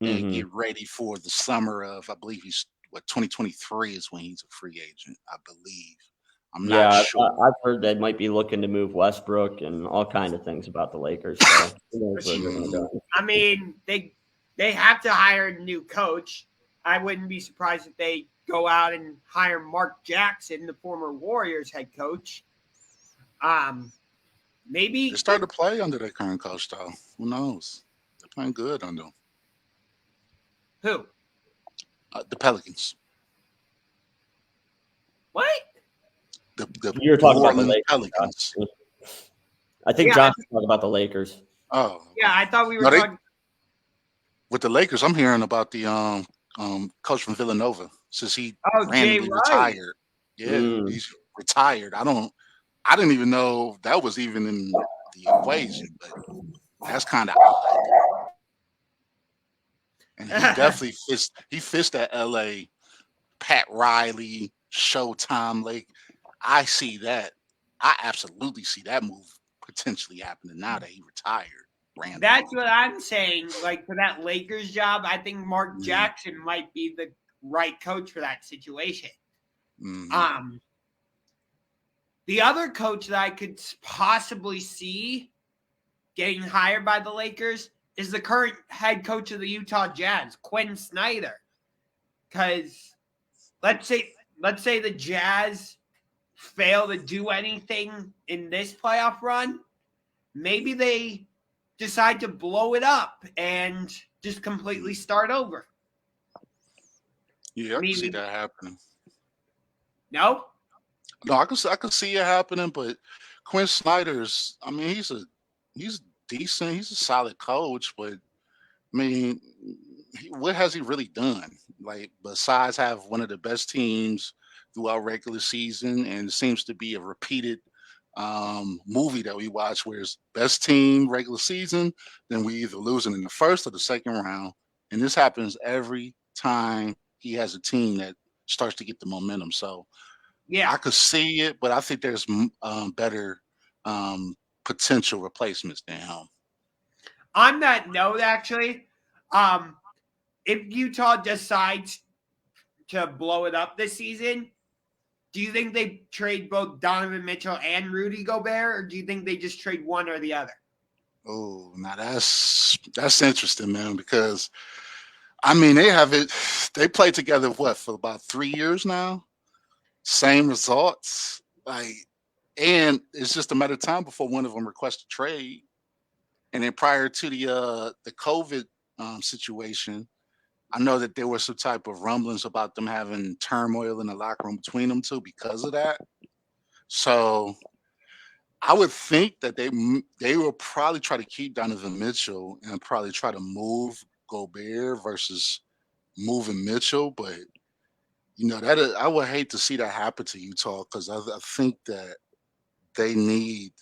and get ready for the summer of, I believe 2023 is when he's a free agent, I believe. I'm not sure. I've heard they might be looking to move Westbrook and all kinds of things about the Lakers. So I mean, they have to hire a new coach. I wouldn't be surprised if they go out and hire Mark Jackson, the former Warriors head coach. Maybe they start to play under their current coach, though. Who knows? They're playing good under them. Who? The Pelicans. What? The You're talking about the Lakers. Pelicans. I think Yeah, Josh was talking about the Lakers. Oh, yeah. okay. I thought we were No, they talking. with the Lakers. I'm hearing about the coach from Villanova since he Oh, Jay randomly Wright. retired. Yeah, Mm. he's retired. I didn't even know that was even in the equation, but that's kind of odd. And he definitely fits. He fits that LA Pat Riley Showtime. Like I see that. I absolutely see that move potentially happening now that he retired randomly. That's what I'm saying. Like for that Lakers job, I think Mark Mm-hmm. Jackson might be the right coach for that situation. Mm-hmm. Um, the other coach that I could possibly see getting hired by the Lakers is the current head coach of the Utah Jazz, Quinn Snyder. Because let's say the Jazz fail to do anything in this playoff run, maybe they decide to blow it up and just completely start over. Yeah, I I can see mean, that happening. no? No, I could see it happening, but Quinn Snyder's. I mean, he's decent. He's a solid coach, but I mean, what has he really done? Like besides have one of the best teams throughout regular season, and it seems to be a repeated movie that we watch, where it's best team regular season, then we either losing in the first or the second round, and this happens every time he has a team that starts to get the momentum. So Yeah. I could see it, but I think there's better um, potential replacements than him. On that note, actually, um, if Utah decides to blow it up this season, do you think they trade both Donovan Mitchell and Rudy Gobert, or do you think they just trade one or the other? Oh, now that's interesting, man. Because I mean, they have it. They played together what for about 3 years now. Same results, like, and it's just a matter of time before one of them requests a trade. And then prior to the COVID situation, I know that there was some type of rumblings about them having turmoil in the locker room between them two because of that. So I would think that they will probably try to keep Donovan Mitchell and probably try to move Gobert versus moving Mitchell. But I would hate to see that happen to Utah because I think that they need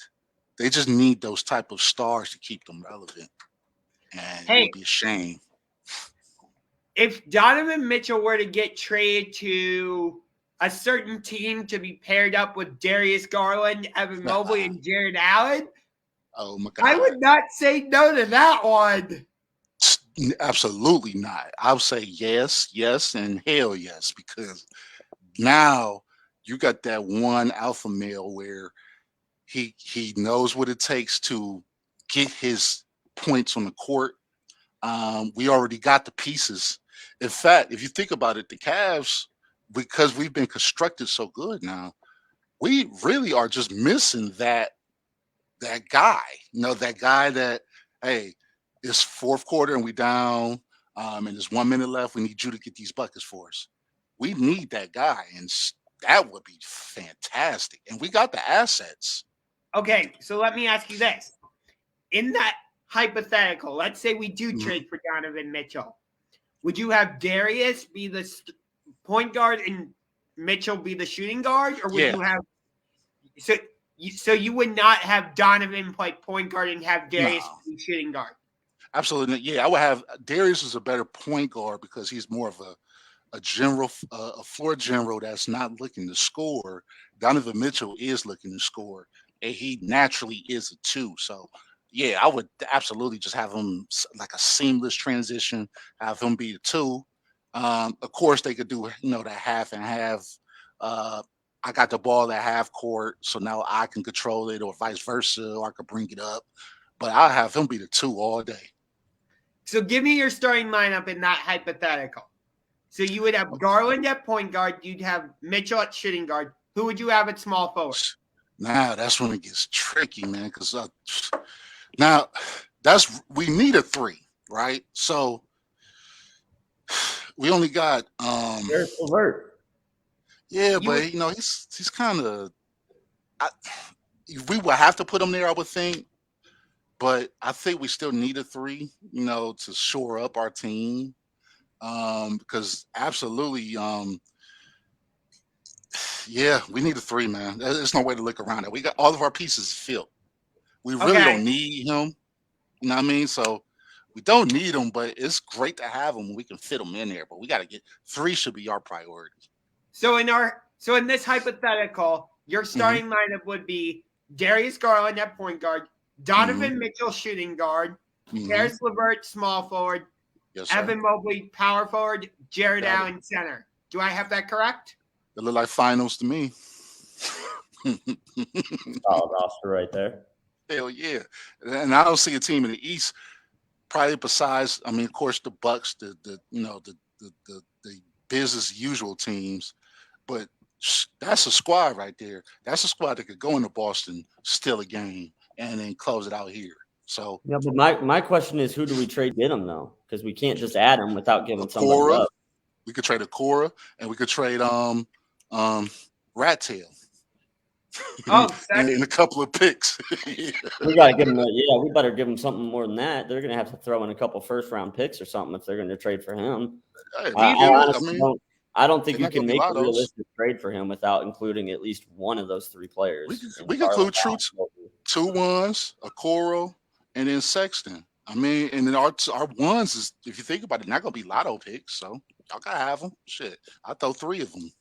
they just need those type of stars to keep them relevant, and it Hey, would be a shame. if Donovan Mitchell were to get traded to a certain team to be paired up with Darius Garland, Evan Mobley, and Jared Allen, Oh my I God. would not say no to that one. Absolutely not. I'll say yes, yes, and hell yes, because now you got that one alpha male where he knows what it takes to get his points on the court. We already got the pieces. In fact, if you think about it, the Cavs, because we've been constructed so good now, we really are just missing that guy. That guy that, hey, it's fourth quarter and we down, and there's 1 minute left. We need you to get these buckets for us. We need that guy, and that would be fantastic. And we got the assets. Okay, so let me ask you this. In that hypothetical, let's say we do Mhm. trade for Donovan Mitchell. Would you have Darius be the point guard and Mitchell be the shooting guard, or would Yeah, you have so you would not have Donovan play point guard and have Darius no, be shooting guard? absolutely. Yeah, I would have Darius is a better point guard because he's more of a general, a floor general that's not looking to score. Donovan Mitchell is looking to score, and he naturally is a two. So, yeah, I would absolutely just have him like a seamless transition. Have him be a two. Of course, they could do that half and half. Uh, I got the ball at half court, so now I can control it, or vice versa, or I could bring it up. But I'll have him be the two all day. So give me your starting lineup in that hypothetical. So you would have Garland at point guard, you'd have Mitchell at shooting guard. Who would you have at small forward? Now that's when it gets tricky, man. Because now we need a three, right? So we only got There's Levert. yeah, You would but he's kind of we will have to put him there, I would think. But I think we still need a 3, to shore up our team. Because absolutely, yeah, we need a 3, man. There's no way to look around it. We got all of our pieces filled. We really Okay. don't need him. You know what I mean? So we don't need him, but it's great to have him. We can fit him in there, but we got to get 3 should be our priority. So in this hypothetical, your starting lineup would be Darius Garland at point guard, Donovan Mitchell shooting guard, Karis LeVert small forward, Yes, sir. Evan Mobley power forward, Jared Allen center. Do I have that correct? It look like finals to me. Solid roster right there. Hell yeah. And I don't see a team in the East probably besides, I mean, of course, the Bucks, the business usual teams, but that's a squad right there. That's a squad that could go into Boston, steal a game, and then close it out here. So yeah, but my question is, who do we trade get him though? Because we can't just add him without giving somebody up. We could trade Okora, and we could trade Rat Tail. And a couple of picks. We gotta give him we better give him something more than that. They're gonna have to throw in a couple first-round picks or something if they're gonna trade for him. I don't think you can make a realistic trade for him without including at least one of those 3 players. We can include two ones, Okoro, and then Sexton. I mean, and then our ones is, if you think about it, not gonna be lotto picks, so y'all gotta have them. Shit, I'll throw 3 of them.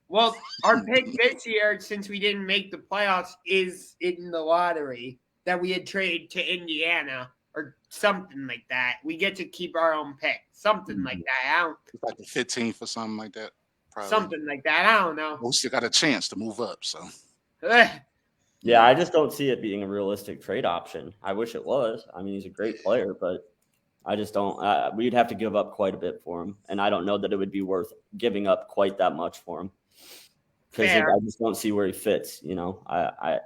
Well, our pick this year, since we didn't make the playoffs, is in the lottery that we had traded to Indiana or something like that. We get to keep our own pick, something like that. It's like the 15th or something like that. Probably. Something like that. I don't know. We still got a chance to move up, so. Yeah, I just don't see it being a realistic trade option. I wish it was. I mean, he's a great player, but I just don't. We'd have to give up quite a bit for him, and I don't know that it would be worth giving up quite that much for him. Because I just don't see where he fits. I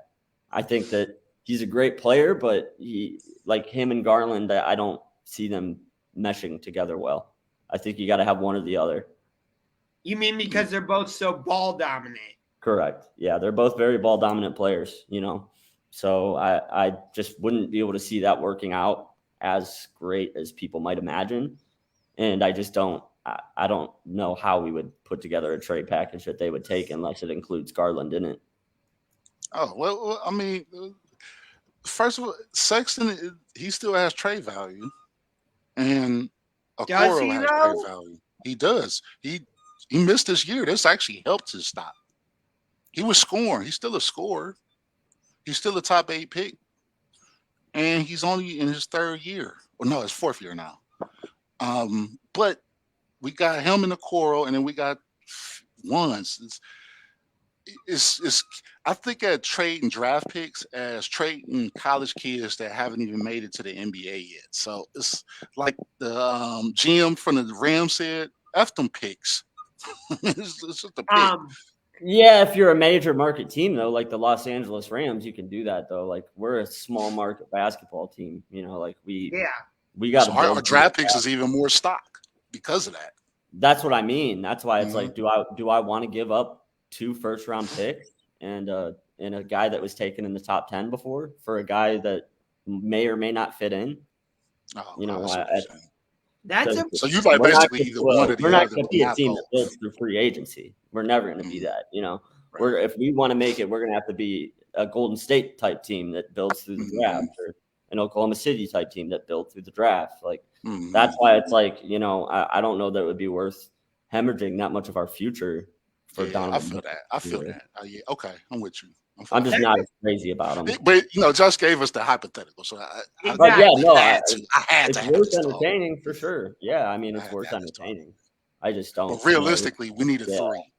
think that he's a great player, but like him and Garland, I don't see them meshing together well. I think you got to have one or the other. You mean because they're both so ball dominant? Correct. Yeah, they're both very ball dominant players. So I just wouldn't be able to see that working out as great as people might imagine, and I just don't. I don't know how we would put together a trade package that they would take unless it includes Garland in it. Oh, well, I mean, first of all, Sexton, he still has trade value. And Okoro has trade value. He does. He missed this year. This actually helped his stock. He was scoring. He's still a scorer. He's still a top 8 pick. And he's only in his 3rd year. Well, no, his 4th year now. But we got him in the Okoro, and then we got ones. It's I think at trading draft picks as trading college kids that haven't even made it to the NBA yet. So it's like the GM from the Rams said, F them picks. It's just a pick. Yeah, if you're a major market team, though, like the Los Angeles Rams, you can do that, though. Like, we're a small market basketball team. We got our draft picks is even more stock because of that. That's what I mean. That's why it's like, do I want to give up 2 first-round picks and a guy that was taken in the top 10 before for a guy that may or may not fit in? So you like basically either one or the other. We're not going to be a team that builds through free agency. We're never going to be that. Right. If we want to make it, we're going to have to be a Golden State type team that builds through the draft, or an Oklahoma City type team that built through the draft. Like that's why it's like, I don't know that it would be worth hemorrhaging that much of our future for Donovan. I feel that. Yeah, okay, I'm with you. I'm just not as crazy about him. But Josh gave us the hypothetical, so it's worth entertaining for sure. Yeah, I mean it's worth entertaining. I just don't. But realistically, we need a 3.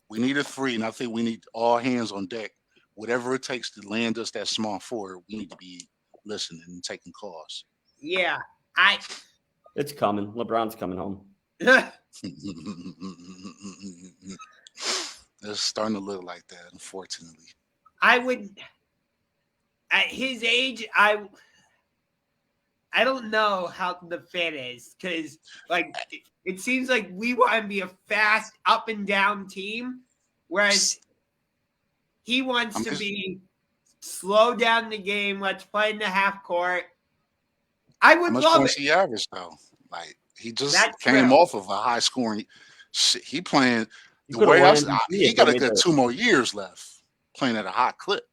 We need a 3, and I think we need all hands on deck. Whatever it takes to land us that small forward, we need to be listening and taking calls. Yeah, it's coming. LeBron's coming home. It's starting to look like that, unfortunately. I would, at his age, I don't know how the fit is, because it seems like we want to be a fast up and down team, whereas he wants to be slow down the game. Let's play in the half court. I How would much love points it. he averaged though? Like he just That's came true. off of a high scoring. He playing You the could have way won I MVP he if they got made 2 more years left, playing at a high clip.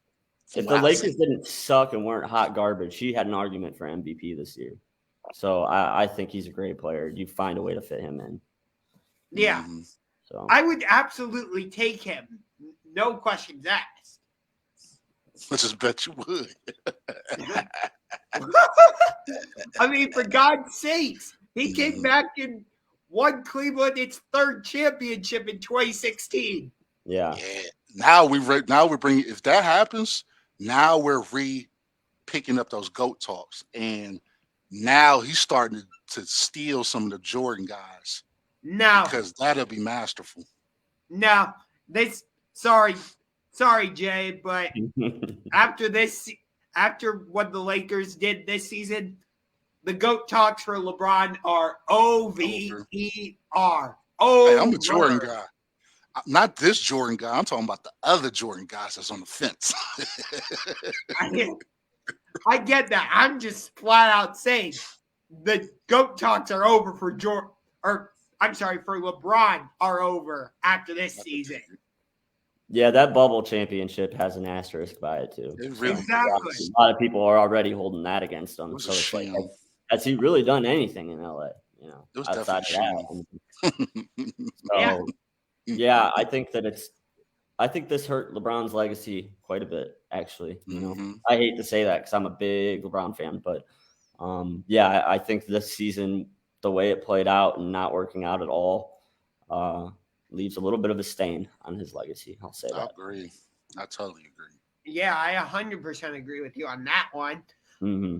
From if what the I've seen. Lakers didn't suck and weren't hot garbage, he had an argument for MVP this year. So I think he's a great player. You find a way to fit him in. Yeah. Mhm. So I would absolutely take him. No questions asked. I just bet you would. I mean, for God's sakes, he came Mhm. back and won Cleveland its third championship in 2016. yeah. Yeah. Now we're bringing. If that happens, now we're picking up those GOAT talks, and now he's starting to steal some of the Jordan guys No, because that'll be masterful. no, this. Sorry, Jay, but after what the Lakers did this season, the GOAT talks for LeBron are OVER. Hey, I'm a Jordan Over. guy. Not this Jordan guy. I'm talking about the other Jordan guys that's on the fence. I get that. I'm just flat out saying the GOAT talks are over for for LeBron are over after this season. Yeah, that bubble championship has an asterisk by it too. It really Exactly. does. A lot of people are already holding that against him. It was So a it's like, sham. has he really done anything in LA? You know, It was outside of definitely that. Yeah. So yeah, I think this hurt LeBron's legacy quite a bit, actually. You know, Mhm. I hate to say that because I'm a big LeBron fan, but yeah, I think this season, the way it played out and not working out at all, leaves a little bit of a stain on his legacy. I'll say I that. agree. I totally agree. Yeah, I 100% agree with you on that one. Mm-hmm.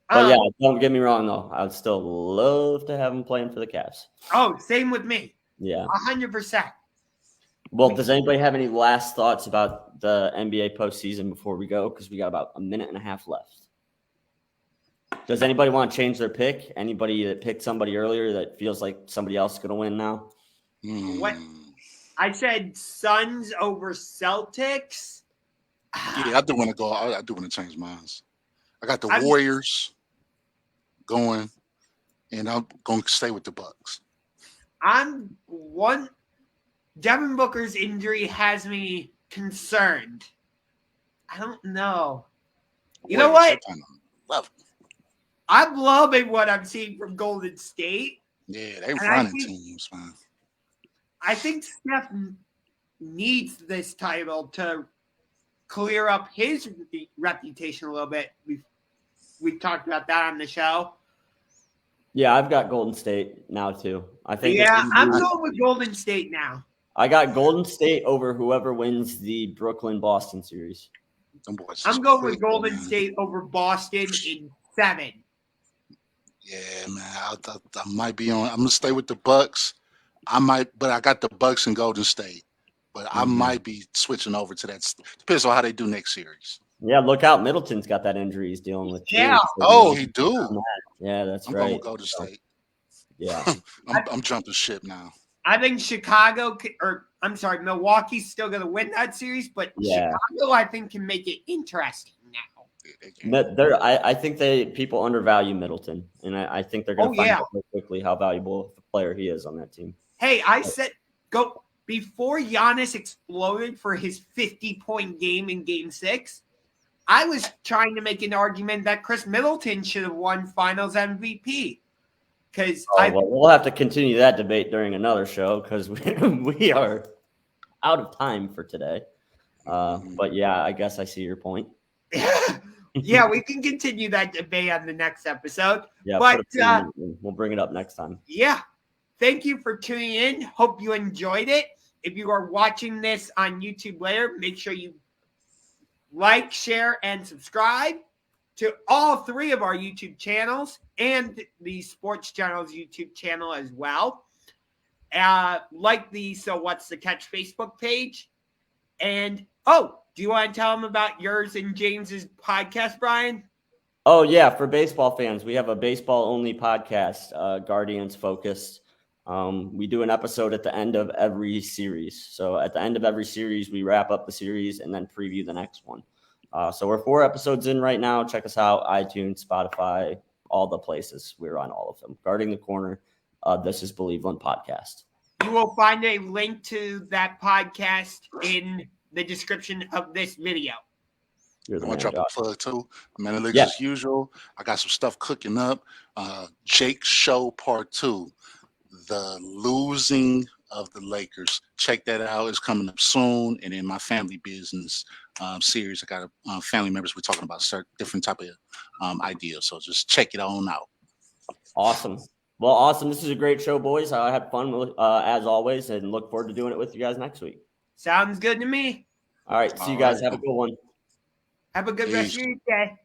But yeah, don't get me wrong though. I'd still love to have him playing for the Cavs. Oh, same with me. Yeah. 100%. Well, does anybody have any last thoughts about the NBA postseason before we go? Because we got about a minute and a half left. Does anybody want to change their pick? Anybody that picked somebody earlier that feels like somebody else is going to win now? What? I said Suns over Celtics. Yeah, I do want to go. I do want to change mine. I got the I'm- Warriors going, and I'm going to stay with the Bucks. Devin Booker's injury has me concerned. I don't know. You know Warriors, what? they're kind of level. I'm loving what I'm seeing from Golden State. Yeah, they And running teams, man. I think Steph needs this title to clear up his reputation a little bit. We've talked about that on the show. Yeah, I've got Golden State now too. I think. Yeah, I'm going with Golden State now. I got Golden State over whoever wins the Brooklyn-Boston series. I'm going with Golden State over Boston in 7. Yeah, man. I might be on. I'm gonna stay with the Bucks. But I got the Bucks and Golden State. But I might be switching over to that. Depends on how they do next series. Yeah, look out. Middleton's got that injury he's dealing with. Yeah. Oh, he do. Yeah, that's I'm right. going with Golden State. Yeah. I'm jumping ship now. I think Milwaukee's still going to win that series, but Yeah. Chicago, I think, can make it interesting now. But I think people undervalue Middleton, and I think they're going to find out real quickly how valuable a player he is on that team. Hey, I said before Giannis exploded for his 50-point game in Game 6, I was trying to make an argument that Chris Middleton should have won Finals MVP. Because we'll have to continue that debate during another show because we are out of time for today. But yeah, I guess I see your point. Yeah, we can continue that debate on the next episode. Yeah, but we'll bring it up next time. Yeah. Thank you for tuning in. Hope you enjoyed it. If you are watching this on YouTube later, make sure you like, share, and subscribe to all 3 of our YouTube channels and the SportsGenerals YouTube channel as well. Like the So What's the Catch Facebook page. And, do you want to tell them about yours and James's podcast, Bryan? Oh, yeah. For baseball fans, we have a baseball-only podcast, Guardians focused. We do an episode at the end of every series. So at the end of every series, we wrap up the series and then preview the next one. So we're 4 episodes in right now. Check us out, iTunes, Spotify, all the places. We're on all of them. Guarding the Corner, This is Believeland podcast. You will find a link to that podcast in the description of this video. I want to drop a plug too. Man, Yeah. as usual, I got some stuff cooking up. Jake's Show Part 2, The Losing of the Lakers. Check that out. It's coming up soon. And in my family business series, I got family members. We're talking about certain different type of ideas. So just check it on out. Awesome. Well, awesome. This is a great show, boys. I had fun as always, and look forward to doing it with you guys next week. Sounds good to me. All right. See you guys. Have a good one. Have a good rest of your day.